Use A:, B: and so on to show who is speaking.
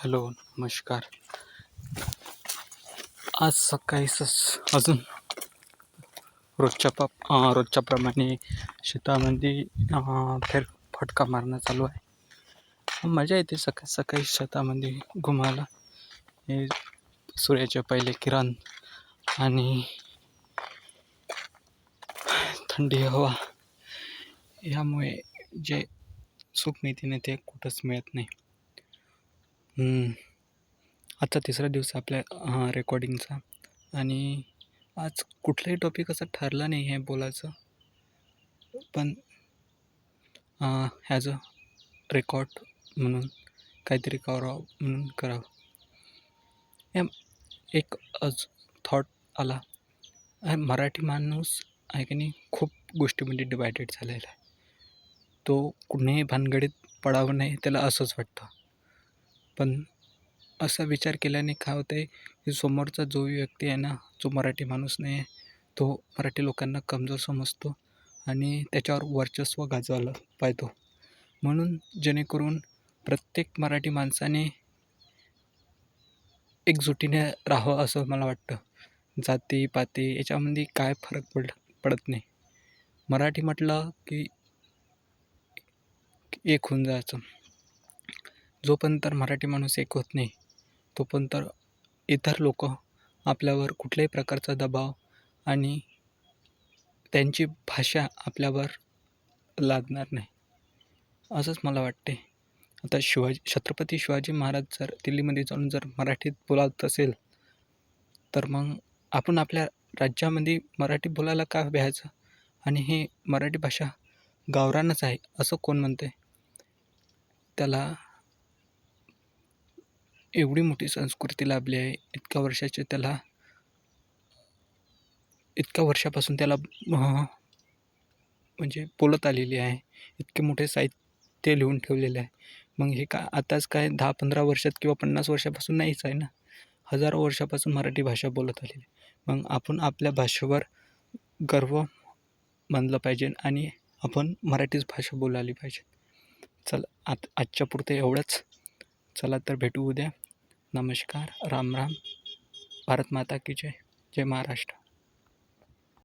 A: Hello, नमस्कार. आज सकाळीच अजून रोजच्याप्रमाणे शेतामध्ये फेरफटका मारणं चालू आहे. मजा येते सकाळी सकाळी शेतामध्ये घुमायला. हे सूर्याचे पहिले किरण आणि थंडी हवा यामुळे जे सुख मिळते ना ते कुठंच मिळत नाही. आजचा तिसरा दिवस आपल्या रेकॉर्डिंगचा आणि आज कुठलाही टॉपिक असं ठरला नाही आहे बोलायचं, पण ॲज अ रेकॉर्ड म्हणून काहीतरी करावं म्हणून करावं. एक थॉट आला. मराठी माणूस आहे की नाही खूप गोष्टीमध्ये डिवायडेड झालेला आहे. तो कुणीही भानगडीत पडावं नाही त्याला असंच वाटतं. पण असा विचार केल्याने काय होतं आहे की समोरचा जो व्यक्ती आहे ना, जो मराठी माणूस नाही आहे, तो मराठी लोकांना कमजोर समजतो आणि त्याच्यावर वर्चस्व गाजवायला पाहतो. म्हणून जेणेकरून प्रत्येक मराठी माणसाने एकजुटीने राहावं असं मला वाटतं. जाती-पाती याच्यामध्ये काय फरक पडत नाही. मराठी म्हटलं की एक होऊन जायचं. जोपर्यंत मराठी माणूस एक होत नाही, तोपर्यंत इतर लोक आपल्यावर कुठल्याही प्रकारचा दबाव आणि त्यांची भाषा आपल्यावर लादणार नाही, असंच मला वाटते. आता छत्रपती शिवाजी महाराज जर दिल्लीमध्ये जाऊन जर मराठीत बोलत असेल, तर मग आपण आपल्या राज्यामध्ये मराठी बोलायला का भ्यायचं? आणि ही मराठी भाषा गावरानच आहे असं कोण म्हणते? त्याला एवढी मोठी संस्कृती लाभली आहे. इतक्या वर्षापासून त्याला म्हणजे बोलत आलेली आहे. इतके मोठे साहित्य लिहून ठेवलेले आहे. मग हे आताच काय 10-15 वर्षात किंवा 50 वर्षापासून नाहीच आहे ना. हजारो वर्षापासून मराठी भाषा बोलत आलेली आहे. मग आपण आपल्या भाषेवर गर्व मानलं पाहिजे आणि आपण मराठीच भाषा बोलायला पाहिजे. चला आजच्या पुरते एवढंच. चला तर भेटू उद्या. नमस्कार. राम राम. भारत माता की जय. जय महाराष्ट्र.